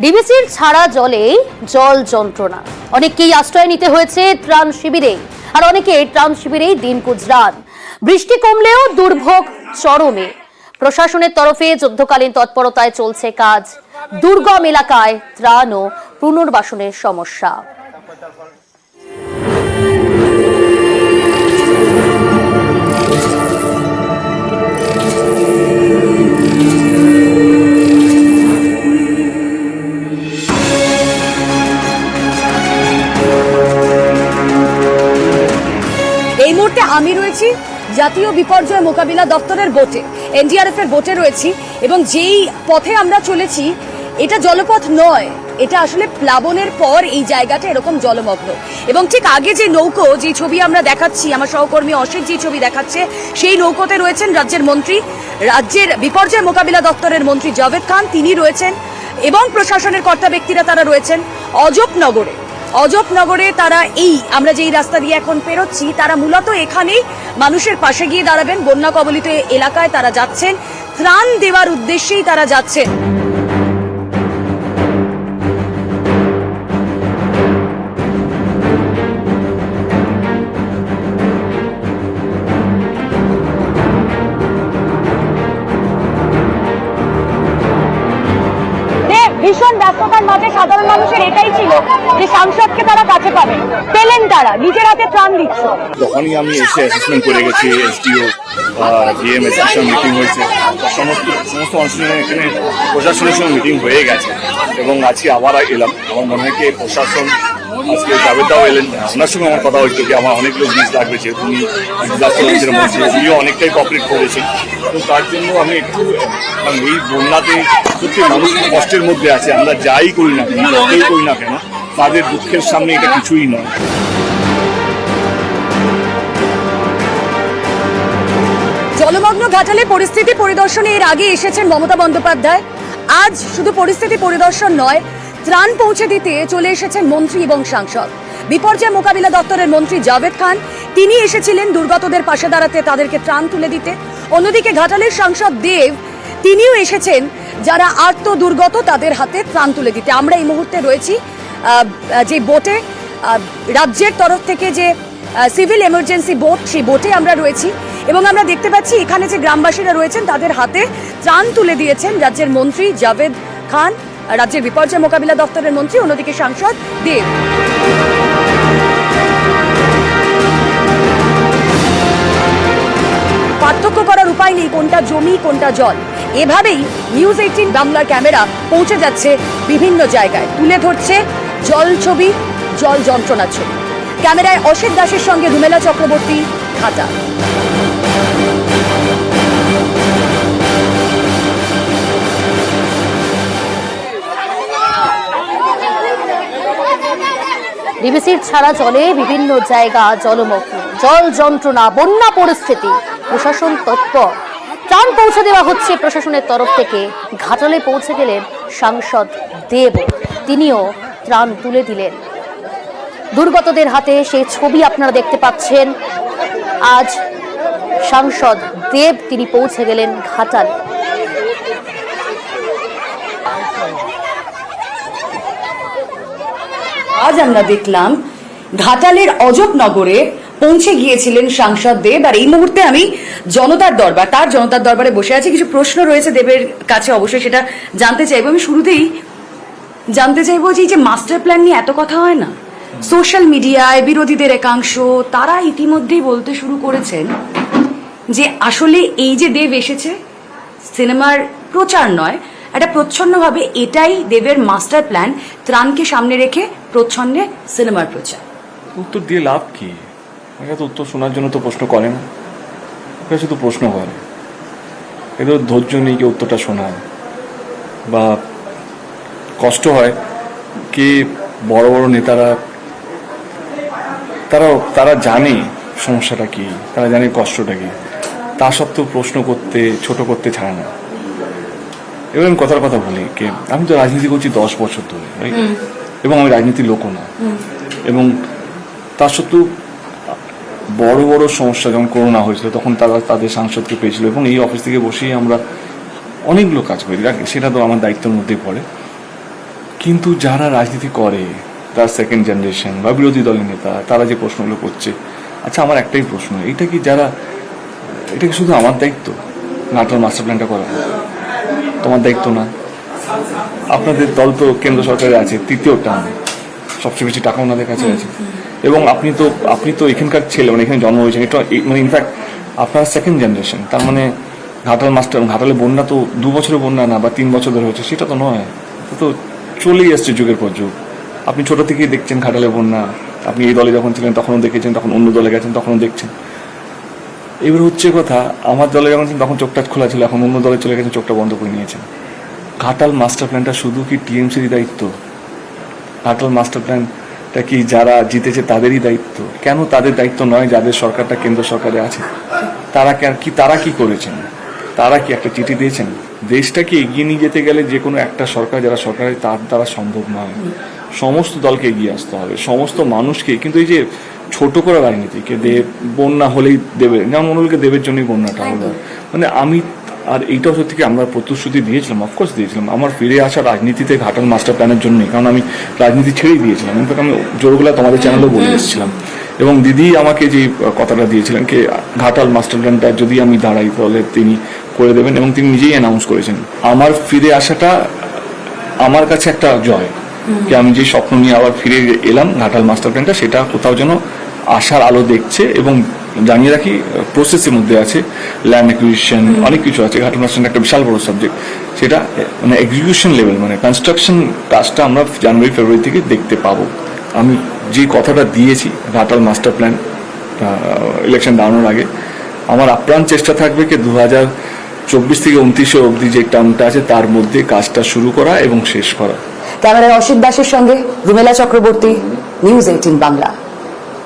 ডিবিসির ছাড়া জলে জল যন্ত্রণা, অনেককেই আশ্রয় নিতে হয়েছে ত্রাণ শিবিরে, আর অনেকে ত্রাণ শিবিরেই দিন গুজরান। বৃষ্টি কমলেও দুর্ভোগ চরমে। প্রশাসনের তরফে যুদ্ধকালীন তৎপরতায় চলছে কাজ। দুর্গম এলাকায় ত্রাণ ও পুনর্বাসনের সমস্যা। এই মুহূর্তে আমি রয়েছি জাতীয় বিপর্যয় মোকাবিলা দপ্তরের বোটে, এনডিআরএফ এর বোটে রয়েছি, এবং যেই পথে আমরা চলেছি এটা জলপথ নয়, এটা আসলে প্লাবনের পর এই জায়গাটা এরকম জলমগ্ন। এবং ঠিক আগে যে নৌকো, যে ছবি আমরা দেখাচ্ছি, আমার সহকর্মী অশিত যে ছবি দেখাচ্ছে, সেই নৌকোতে রয়েছেন রাজ্যের মন্ত্রী, রাজ্যের বিপর্যয় মোকাবিলা দপ্তরের মন্ত্রী জাভেদ খান, তিনি রয়েছেন, এবং প্রশাসনের কর্তা ব্যক্তিরা তারা রয়েছেন। অজবনগরে তারা আমরা যেই রাস্তা দিয়ে এখন পেরোচ্ছি, তারা মূলত এখানেই মানুষের পাশে গিয়ে দাঁড়াবেন। বন্যা কবলিত এলাকায় তারা যাচ্ছেন, ত্রাণ দেওয়ার উদ্দেশ্যেই তারা যাচ্ছেন। ভীষণ ব্যস্ততার মাঝে সাধারণ মানুষের এটাই ছিল যে সাংসদকে তারা কাছে পাবেন, পেলেন তারা নিজের হাতে ত্রাণ দিচ্ছে। তখনই আমি এসে অ্যাসেসমেন্ট করে গেছি, এসডিও ডিএম এর সঙ্গে মিটিং হয়েছে, সমস্ত মানুষের এখানে প্রশাসনের সঙ্গে মিটিং হয়ে গেছে, এবং আজকে আবার এলাম। আমার মনে হয় কি প্রশাসন আজকে জাভেদ দাও এলেন, ওনার সঙ্গে আমার কথা হয়েছিল কি আমার অনেকগুলো জিনিস লাগবে, যেহেতু উনি উনিও অনেকটাই কপারেট করেছেন। তো তার জন্য আমি একটু এই বন্যাতে সত্যি মানুষ কষ্টের মধ্যে আছে, আমরা যাই করি না কেন, যতই করি না কেন, তাদের দুঃখের সামনে এটা কিছুই নয়। জলমগ্ন ঘাটালে পরিস্থিতি পরিদর্শনে এর আগে এসেছেন মমতা বন্দ্যোপাধ্যায়। আজ শুধু পরিস্থিতি পরিদর্শন নয়, ত্রাণ পৌঁছে দিতে চলে এসেছেন মন্ত্রী এবং সাংসদ। বিপর্যয় মোকাবিলা দপ্তরের মন্ত্রী জাভেদ খান, তিনি এসেছিলেন দুর্গতদের পাশে দাঁড়াতে, তাদেরকে ত্রাণ তুলে দিতে। অন্যদিকে ঘাটালের সাংসদ দেব, তিনিও এসেছেন যারা আর্ত দুর্গত তাদের হাতে ত্রাণ তুলে দিতে। আমরা এই মুহূর্তে রয়েছি যে বোটে, রাজ্যের তরফ থেকে যে সিভিল এমার্জেন্সি বোট, সেই বোটে আমরা রয়েছি, এবং আমরা দেখতে পাচ্ছি এখানে যে গ্রামবাসীরা রয়েছেন তাদের হাতে ত্রাণ তুলে দিয়েছেন রাজ্যের মন্ত্রী জাভেদ খান, রাজ্যের বিপর্যয় মোকাবিলা দপ্তরের মন্ত্রী, অন্যদিকে সাংসদ দেব। পার্থক্য করার উপায় নেই কোনটা জমি কোনটা জল। এভাবেই নিউজ 18 বাংলার ক্যামেরা পৌঁছে যাচ্ছে বিভিন্ন জায়গায়, তুলে ধরছে জল ছবি, জল যন্ত্রণার ছবি। ক্যামেরায় অশিত দাসের সঙ্গে রুমেলা চক্রবর্তী, ঘাটা। ডিবিসির ছাড়া জলে বিভিন্ন জায়গা জলমগ্ন, জল যন্ত্রণা, বন্যা পরিস্থিতি, প্রশাসন তৎপর। ত্রাণ পৌঁছে দেওয়া হচ্ছে প্রশাসনের তরফ থেকে। ঘাটালে পৌঁছে গেলেন সাংসদ দেব, তিনিও ত্রাণ তুলে দিলেন দুর্গতদের হাতে। সেই ছবি আপনারা দেখতে পাচ্ছেন। আজ সাংসদ দেব তিনি পৌঁছে গেলেন ঘাটালে। আজ আমরা দেখলাম ঘাটালের অজবনগরে পৌঁছে গিয়েছিলেন সাংসদ দেব, আর এই মুহূর্তে আমি জনতার দরবারে বসে আছি। কিছু প্রশ্ন রয়েছে দেবের কাছে, অবশ্যই সেটা জানতে চাইবো। আমি শুরুতেই জানতে চাইবো যে এই যে মাস্টার প্ল্যান নিয়ে এত কথা হয় না, সোশ্যাল মিডিয়ায় বিরোধীদের একাংশ তারা ইতিমধ্যেই বলতে শুরু করেছেন যে আসলে এই যে দেব এসেছে সিনেমার প্রচার নয়, এটা প্রচ্ছন্নভাবে এটাই দেবের মাস্টার প্ল্যান, ত্রাণকে সামনে রেখে প্রচ্ছন্নে সিনেমার প্রচার। উত্তর দিয়ে লাভ কি? তো উত্তর শোনার জন্য তো প্রশ্ন করে না, শুধু প্রশ্ন করে। এদের ধৈর্য নেই কি উত্তরটা শোনায়, বা কষ্ট হয় কি বড় বড় নেতারা তারা জানে সমস্যাটা কি, তারা জানে কষ্টটা কি, তা সত্ত্বেও প্রশ্ন করতে, ছোট করতে ছাড়ে না। এবার আমি কথার কথা বলি কি, আমি তো রাজনীতি করছি 10 বছর ধরে, এবং আমি রাজনীতির লোকও না, এবং তা সত্ত্বেও বড় বড় সমস্যা যখন করোনা হয়েছিল তখন তারা তাদের সাংসদকে পেয়েছিল, এবং এই অফিস থেকে বসেই আমরা অনেকগুলো কাজ করি, সেটা তো আমার দায়িত্বের মধ্যেই পড়ে। কিন্তু যারা রাজনীতি করে, তার সেকেন্ড জেনারেশন বা বিরোধী দলের নেতা, তারা যে প্রশ্নগুলো করছে, আচ্ছা আমার একটাই প্রশ্ন, এটা কি শুধু আমার দায়িত্ব ঘাটাল মাস্টার প্ল্যানটা করা? তোমার দায়িত্ব না? আপনাদের দল তো কেন্দ্র সরকারে আছে, তৃতীয় টার্ম, সবচেয়ে বেশি টাকা ওনাদের কাছে আছে, এবং আপনি তো এখানকার ছেলে, মানে এখানে জন্ম হয়েছেন, এটা মানে ইনফ্যাক্ট আপনার সেকেন্ড জেনারেশন, তার মানে ঘাটালে বন্যা তো 2 বছরের বন্যা না বা 3 বছর ধরে হচ্ছে, সেটা তো নয়, তো চলেই আসছে যুগের পর যুগ। আপনি ছোট থেকেই দেখছেন ঘাটালে বন্যা, আপনি এই দলে যখন ছিলেন তখনও দেখেছেন, তখন অন্য দলে গেছেন তখনও দেখছেন। এবার হচ্ছে কথা, আমার দলে যখন ছিলেন তখন চোখটা খোলা ছিল, এখন অন্য দলে চলে গেছেন, চোখটা বন্ধ করে নিয়েছেন। ঘাটাল মাস্টার প্ল্যানটা শুধু কি টিএমসির দায়িত্ব? ঘাটাল মাস্টার প্ল্যানটা কি যারা জিতেছে তাদেরই দায়িত্ব? কেন তাদের দায়িত্ব নয় যাদের সরকারটা কেন্দ্র সরকারে আছে? তারা কি করেছেন? তারা কি একটা চিঠি দিয়েছেন? দেশটাকে এগিয়ে নিয়ে যেতে গেলে যে কোনো একটা সরকার যারা সরকারে তার দ্বারা সম্ভব নয়, সমস্ত দলকে এগিয়ে আসতে হবে, সমস্ত মানুষকে। কিন্তু এই যে ছোট করে রাজনীতিকে বন্যা হলেই দেবে, যেমন মনোবলকে দেবের জন্যই বন্যাটা হলো, মানে আমি আর এইটাও সত্যি কি আমরা প্রতিশ্রুতি দিয়েছিলাম, অফকোর্স দিয়েছিলাম, আমার ফিরে আসা রাজনীতিতে ঘাটাল মাস্টার প্ল্যানের জন্যই, কারণ আমি রাজনীতি ছেড়েই দিয়েছিলাম। ইনফ্যাক্ট আমি জোরগুলা তোমাদের চ্যানেলেও বলে এসেছিলাম, এবং দিদি আমাকে যে কথাটা দিয়েছিলেন কি ঘাটাল মাস্টার প্ল্যানটা যদি আমি দাঁড়াই তাহলে তিনি করে দেবেন, এবং তিনি নিজেই অ্যানাউন্স করেছেন। আমার ফিরে আসাটা আমার কাছে একটা জয়, কি আমি যে স্বপ্ন নিয়ে আবার ফিরে এলাম, ঘাটাল মাস্টার প্ল্যানটা সেটা কোথাও যেন আশার আলো দেখছে। এবং জানিয়ে রাখি প্রসেসের মধ্যে আছে ল্যান্ড অ্যাকুইজিশন, অনেক কিছু আছে। ঘাটাল মাস্টার একটা বিশাল বড় সাবজেক্ট, সেটা মানে এক্সিকিউশন লেভেল, মানে কনস্ট্রাকশন কাজটা আমরা জানুয়ারি ফেব্রুয়ারি থেকে দেখতে পাবো। আমি যে কথাটা দিয়েছি ঘাটাল মাস্টার প্ল্যান ইলেকশন দাঁড়ানোর আগে, আমার আপ্রাণ চেষ্টা থাকবে কি 2024 থেকে 29 অবধি যে টার্মটা আছে তার মধ্যে কাজটা শুরু করা এবং শেষ করা। ক্যামেরায় অসিত দাসের সঙ্গে রুমেলা চক্রবর্তী, নিউজ 18 বাংলা।